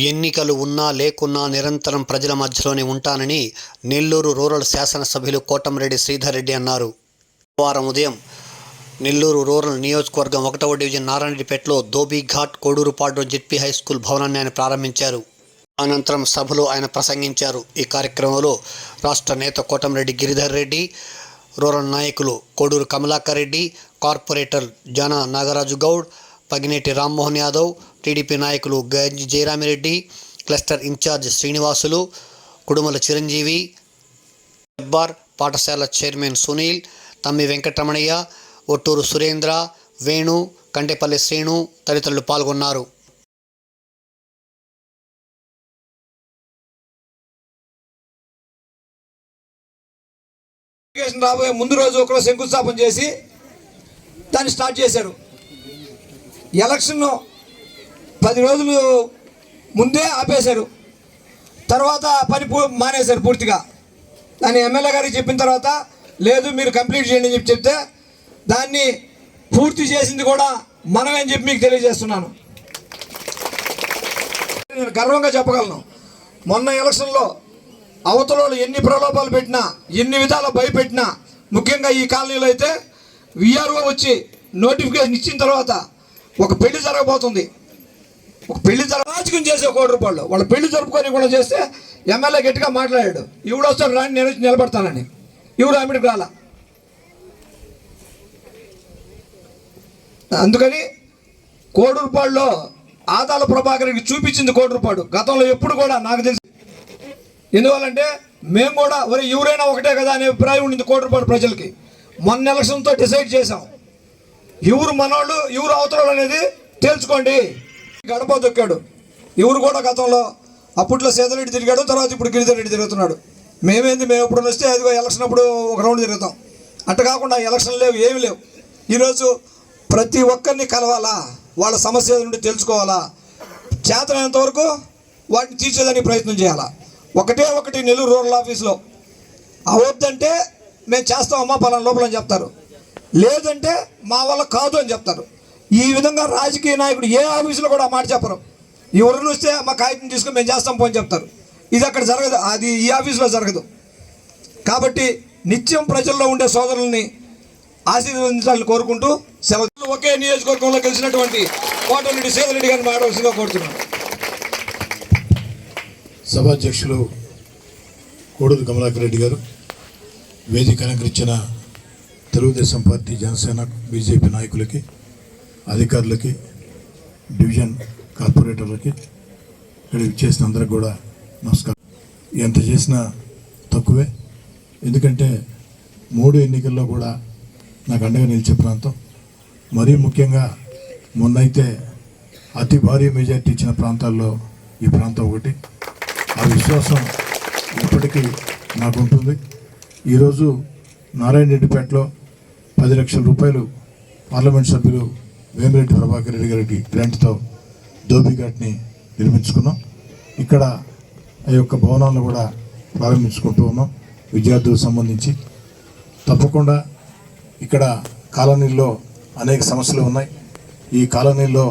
ఎన్నికలు ఉన్నా లేకున్నా నిరంతరం ప్రజల మధ్యలోనే ఉంటానని నెల్లూరు రూరల్ శాసనసభ్యులు కోటంరెడ్డి శ్రీధర్ రెడ్డి అన్నారు. వారం ఉదయం నెల్లూరు రూరల్ నియోజకవర్గం 1వ డివిజన్ నారాయణపేటలో Dhobighat Kodurupadu ZP high school భవనాన్ని ఆయన ప్రారంభించారు. అనంతరం సభలో ఆయన ప్రసంగించారు. ఈ కార్యక్రమంలో రాష్ట్ర నేత కోటంరెడ్డి గిరిధర్ రెడ్డి, రూరల్ నాయకులు కోడూరు కమలాకర్ రెడ్డి, కార్పొరేటర్ జాన నాగరాజు గౌడ్, పగినేటి రామ్మోహన్ యాదవ్, టీడీపీ నాయకులు గంజి జయరామిరెడ్డి, క్లస్టర్ ఇన్ఛార్జ్ శ్రీనివాసులు, కుడుమల చిరంజీవి, జబ్బార్, పాఠశాల చైర్మన్ సునీల్, తమ్మి వెంకటరమణయ్య, ఒట్టూరు సురేంద్ర, వేణు, కంటేపల్లి శ్రీను తదితరులు పాల్గొన్నారు. రాబోయే ముందు రోజు ఒకరు శంకుస్థాపన చేసి దాన్ని స్టార్ట్ చేశారు. ఎలక్షన్ 10 రోజులు ముందే ఆపేశారు. తర్వాత పని మానేశారు పూర్తిగా. దాన్ని ఎమ్మెల్యే గారికి చెప్పిన తర్వాత లేదు మీరు కంప్లీట్ చేయండి అని చెప్తే దాన్ని పూర్తి చేసింది కూడా మనమే అని చెప్పి మీకు తెలియజేస్తున్నాను. నేను గర్వంగా చెప్పగలను. మొన్న ఎలక్షన్లో అవతల ఎన్ని ప్రలోభాలు పెట్టినా, ఎన్ని విధాలు భయపెట్టినా, ముఖ్యంగా ఈ కాలనీలో అయితే విఆర్ఓ వచ్చి నోటిఫికేషన్ ఇచ్చిన తర్వాత ఒక పెళ్లి జరగబోతుంది. ఒక పెళ్లి రాజకీయం చేసే ₹1 వాళ్ళ పెళ్లి జరుపుకొని కూడా చేస్తే ఎమ్మెల్యే గట్టిగా మాట్లాడాడు, ఇవిడు వస్తాడు రాని నేను వచ్చి నిలబడతానని. ఇవిడు ఆమెడికి రాలా. అందుకని కోడూరుపాడులో ఆదాల ప్రభాకర్కి చూపించింది కోడూరుపాడు గతంలో ఎప్పుడు కూడా నాకు తెలిసి. ఎందువల్లంటే మేము కూడా ఎవరైనా ఒకటే కదా అనే అభిప్రాయం ఉండింది కోడూరుపాడు ప్రజలకి. మొన్న ఎలక్షన్తో డిసైడ్ చేసాం, ఎవరు మనోళ్ళు ఎవరు అవతరాలు అనేది తేల్చుకోండి. గడప దొక్కాడు. ఎవరు కూడా గతంలో అప్పట్లో సేదరెడ్డి తిరిగాడు, తర్వాత ఇప్పుడు గిరిధర్ రెడ్డి తిరుగుతున్నాడు. మేము ఎప్పుడు వస్తే అదిగో ఎలక్షన్ అప్పుడు ఒక రౌండ్ తిరుగుతాం. అట్ట కాకుండా ఎలక్షన్ లేవు, ఏమి లేవు. ఈరోజు ప్రతి ఒక్కరిని కలవాలా, వాళ్ళ సమస్య నుండి తెలుసుకోవాలా, చేతనైనంత వరకు వాటిని తీర్చేదానికి ప్రయత్నం చేయాలా. ఒకటి నెల్లూరు రూరల్ ఆఫీస్లో అవద్దంటే మేము చేస్తామమ్మా పలానా లోపల అని చెప్తారు, లేదంటే మా వల్ల కాదు అని చెప్తారు. ఈ విధంగా రాజకీయ నాయకుడు ఏ ఆఫీసులో కూడా మాట చెప్పరు. ఎవరిని వస్తే మా కాగితం తీసుకొని మేము చేస్తాం పోని చెప్తారు. ఇది అక్కడ జరగదు, అది ఈ ఆఫీసులో జరగదు. కాబట్టి నిత్యం ప్రజల్లో ఉండే సోదరుల్ని ఆశీర్వదించాలని కోరుకుంటూ సెలవు. ఒకే నియోజకవర్గంలో గెలిచినటువంటి కోటంరెడ్డి శ్రీధర్ రెడ్డి గారిని మాట్లాడాల్సిందిగా కోరుతున్నాను. సభాధ్యక్షులు కోడూరు కమలాకర్ రెడ్డి గారు, వేదిక అలంకరించిన తెలుగుదేశం పార్టీ, జనసేన, బీజేపీ నాయకులకి, అధికారులకి, డివిజన్ కార్పొరేటర్లకి, ఇక్కడ చేసిన అందరికి కూడా నమస్కారం. ఎంత చేసినా తక్కువే. ఎందుకంటే 3 ఎన్నికల్లో కూడా నాకు అండగా నిలిచే ప్రాంతం. మరీ ముఖ్యంగా మొన్నైతే అతి భారీ మెజార్టీ ఇచ్చిన ప్రాంతాల్లో ఈ ప్రాంతం ఒకటి. ఆ విశ్వాసం ఇప్పటికీ నాకు ఉంటుంది. ఈరోజు నారాయణరెడ్డిపేటలో 10 లక్షల రూపాయలు పార్లమెంట్ సభ్యులు వేమిరెడ్డి ప్రభాకర్ రెడ్డి గారికి గ్రాంట్తో ధోబీఘాట్ని నిర్మించుకున్నాం. ఇక్కడ ఆ యొక్క భవనాలను కూడా ప్రారంభించుకుంటూ ఉన్నాం. విద్యార్థులకు సంబంధించి తప్పకుండా ఇక్కడ కాలనీల్లో అనేక సమస్యలు ఉన్నాయి. ఈ కాలనీల్లో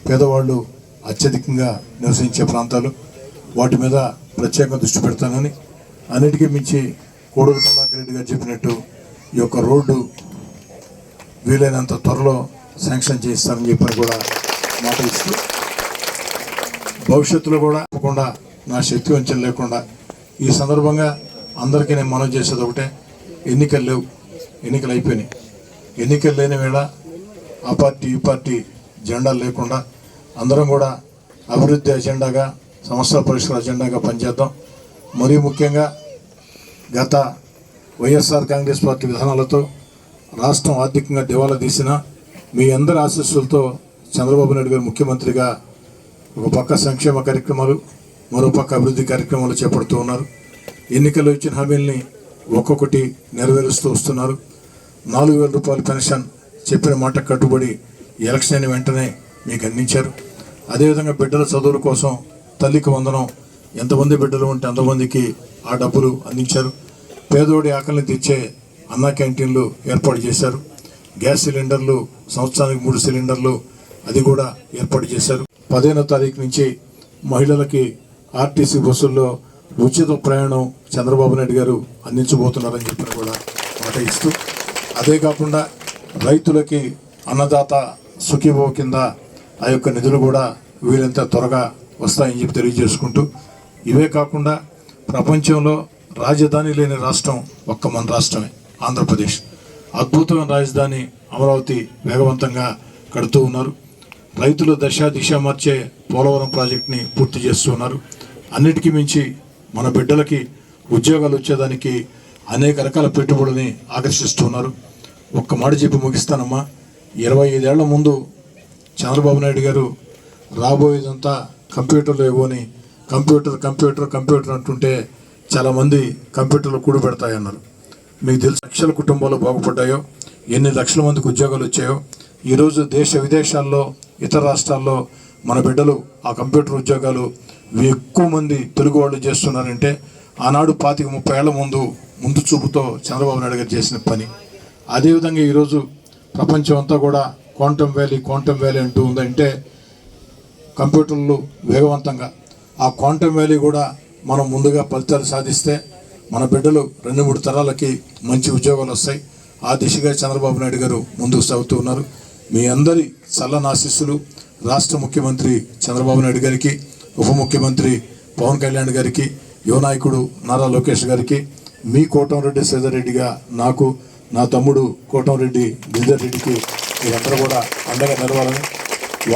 పేదవాళ్ళు అత్యధికంగా నివసించే ప్రాంతాలు, వాటి మీద ప్రత్యేక దృష్టి పెడతానని, అన్నిటికీ మించి కోడూరు కమలాకర్ రెడ్డి గారు చెప్పినట్టు ఈ యొక్క రోడ్డు వీలైనంత త్వరలో శాంక్షన్ చేస్తానని చెప్పని కూడా మాట ఇస్తూ, భవిష్యత్తులో కూడా తప్పకుండా నా శక్తి వంచన లేకుండా ఈ సందర్భంగా అందరికీ నేను మనవి చేసేది ఒకటే, ఎన్నికలు లేవు, ఎన్నికలు అయిపోయినాయి. ఎన్నికలు లేని వేళ ఆ పార్టీ ఈ పార్టీ జెండాలు లేకుండా అందరం కూడా అభివృద్ధి ఎజెండాగా, సమస్యల పరిష్కార ఎజెండాగా పనిచేద్దాం. మరీ ముఖ్యంగా గత వైఎస్ఆర్ కాంగ్రెస్ పార్టీ విధానాలతో రాష్ట్రం ఆర్థికంగా దివాలా తీసిన మీ అందరి ఆశీస్సులతో చంద్రబాబు నాయుడు గారు ముఖ్యమంత్రిగా ఒక పక్క సంక్షేమ కార్యక్రమాలు, మరో పక్క అభివృద్ధి కార్యక్రమాలు చేపడుతూ ఉన్నారు. ఎన్నికల్లో ఇచ్చిన హామీల్ని ఒక్కొక్కటి నెరవేరుస్తూ వస్తున్నారు. 4,000 రూపాయల పెన్షన్ చెప్పిన మాట కట్టుబడి ఎలక్షన్ అయిన వెంటనే మీకు అందించారు. అదేవిధంగా బిడ్డల చదువుల కోసం తల్లికి వందనం, ఎంతమంది బిడ్డలు ఉంటే అంతమందికి ఆ డబ్బులు అందించారు. పేదోడి ఆకలిని తీర్చే అన్నా క్యాంటీన్లు ఏర్పాటు చేశారు. గ్యాస్ సిలిండర్లు సంవత్సరానికి 3 సిలిండర్లు అది కూడా ఏర్పాటు చేశారు. 15వ తారీఖు నుంచి మహిళలకి ఆర్టీసీ బస్సుల్లో ఉచిత ప్రయాణం చంద్రబాబు నాయుడు గారు అందించబోతున్నారని చెప్పిన కూడా మాట ఇస్తూ, అదే కాకుండా రైతులకి అన్నదాత సుఖీభవ కింద ఆ యొక్క నిధులు కూడా వీలంత త్వరగా వస్తాయని చెప్పి తెలియజేసుకుంటూ, ఇవే కాకుండా ప్రపంచంలో రాజధాని లేని రాష్ట్రం ఒక్క మన రాష్ట్రమే, ఆంధ్రప్రదేశ్. అద్భుతమైన రాజధాని అమరావతి వేగవంతంగా కడుతూ ఉన్నారు. రైతుల దిశ మార్చే పోలవరం ప్రాజెక్ట్ని పూర్తి చేస్తున్నారు. అన్నిటికీ మించి మన బిడ్డలకి ఉద్యోగాలు వచ్చేదానికి అనేక రకాల పెట్టుబడుల్ని ఆకర్షిస్తున్నారు. ఒక్క మాట చెప్పి ముగిస్తానమ్మా. 25 ఏళ్ల ముందు చంద్రబాబు నాయుడు గారు రాబోయేదంతా కంప్యూటర్లో ఇవ్వని కంప్యూటర్ అంటుంటే చాలామంది కంప్యూటర్లు కూడి పెడతాయన్నారు. మీకు తెలుసు లక్షల కుటుంబాలు బాగుపడ్డాయో, ఎన్ని లక్షల మందికి ఉద్యోగాలు వచ్చాయో. ఈరోజు దేశ విదేశాల్లో ఇతర రాష్ట్రాల్లో మన బిడ్డలు ఆ కంప్యూటర్ ఉద్యోగాలు ఎక్కువ మంది తెలుగు వాళ్ళు చేస్తున్నారంటే ఆనాడు 25-30 ఏళ్ల ముందు చూపుతో చంద్రబాబు నాయుడు గారు చేసిన పని. అదేవిధంగా ఈరోజు ప్రపంచం అంతా కూడా క్వాంటమ్ వ్యాలీ అంటూ ఉందంటే కంప్యూటర్లు వేగవంతంగా ఆ క్వాంటమ్ వ్యాలీ కూడా మనం ముందుగా ఫలితాలు సాధిస్తే మన బిడ్డలు 2-3 తరాలకి మంచి ఉద్యోగాలు వస్తాయి. ఆ దిశగా చంద్రబాబు నాయుడు గారు ముందుకు సాగుతూ ఉన్నారు. మీ అందరి చల్లని ఆశీస్సులు రాష్ట్ర ముఖ్యమంత్రి చంద్రబాబు నాయుడు గారికి, ఉప ముఖ్యమంత్రి పవన్ కళ్యాణ్ గారికి, యువ నాయకుడు నారా లోకేష్ గారికి, మీ కోటంరెడ్డి శ్రీధర్ రెడ్డిగా నాకు, నా తమ్ముడు కోటంరెడ్డి గిరిధర్ రెడ్డికి మీరందరూ కూడా అండగా నిలవాలని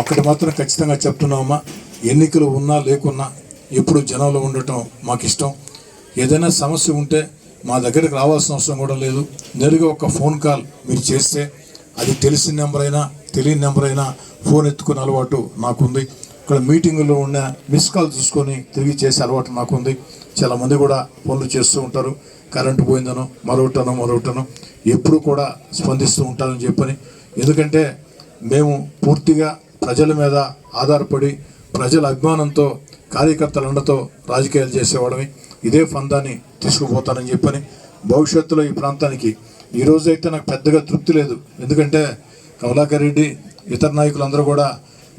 ఒక్కటి మాత్రం ఖచ్చితంగా చెప్తున్నామమ్మా. ఎన్నికలు ఉన్నా లేకున్నా ఎప్పుడు జనంలో ఉండటం మాకు ఇష్టం. ఏదైనా సమస్య ఉంటే మా దగ్గరికి రావాల్సిన అవసరం కూడా లేదు. నేరుగా ఒక ఫోన్ కాల్ మీరు చేస్తే, అది తెలిసిన నెంబర్ అయినా తెలియని నెంబర్ అయినా ఫోన్ ఎత్తుకునే అలవాటు నాకుంది. ఇక్కడ మీటింగుల్లో ఉన్న మిస్ కాల్ చూసుకొని తిరిగి చేసే అలవాటు నాకుంది. చాలామంది కూడా ఫోన్లు చేస్తూ ఉంటారు, కరెంటు పోయిందనో మరొకటనో ఎప్పుడు కూడా స్పందిస్తూ ఉంటారని చెప్పని. ఎందుకంటే మేము పూర్తిగా ప్రజల మీద ఆధారపడి ప్రజల అభిమానంతో కార్యకర్తల అండతో రాజకీయాలు చేసేవాడని, ఇదే ఫందాన్ని తీసుకుపోతానని చెప్పని. భవిష్యత్తులో ఈ ప్రాంతానికి ఈరోజైతే నాకు పెద్దగా తృప్తి లేదు. ఎందుకంటే కమలాకర్ రెడ్డి ఇతర నాయకులందరూ కూడా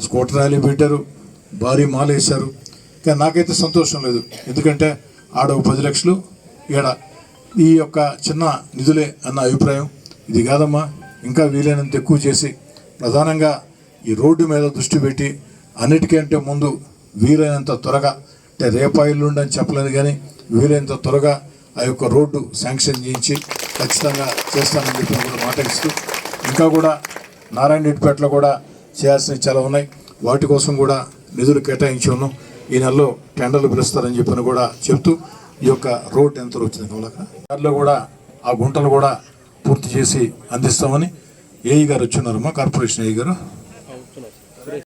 స్కూటర్ ర్యాలీ పెట్టారు, భారీ మాల వేశారు. కానీ నాకైతే సంతోషం లేదు. ఎందుకంటే ఆడ 10 లక్షలు, ఈడ ఈ యొక్క చిన్న నిధులే అన్న అభిప్రాయం. ఇది కాదమ్మా, ఇంకా వీలైనంత ఎక్కువ చేసి ప్రధానంగా ఈ రోడ్డు మీద దృష్టి పెట్టి అన్నిటికంటే ముందు వీలైనంత త్వరగా, అంటే రేపాయిల్లుండి అని చెప్పలేదు కానీ వీలైనంత త్వరగా ఆ యొక్క రోడ్డు శాంక్షన్ చేయించి ఖచ్చితంగా చేస్తానని చెప్పి కూడా మాట ఇస్తూ, ఇంకా కూడా నారాయణరెడ్డిపేటలో కూడా చేయాల్సినవి చాలా ఉన్నాయి. వాటి కోసం కూడా నిధులు కేటాయించి ఉన్నాం. ఈ నెలలో టెండర్లు పిలుస్తారని చెప్పని కూడా చెప్తూ, ఈ యొక్క రోడ్ ఎంత వచ్చింది దానిలో కూడా ఆ గుంటలు కూడా పూర్తి చేసి అందిస్తామని ఏఈ గారు వచ్చున్నారమ్మా, కార్పొరేషన్ ఏఈ గారు.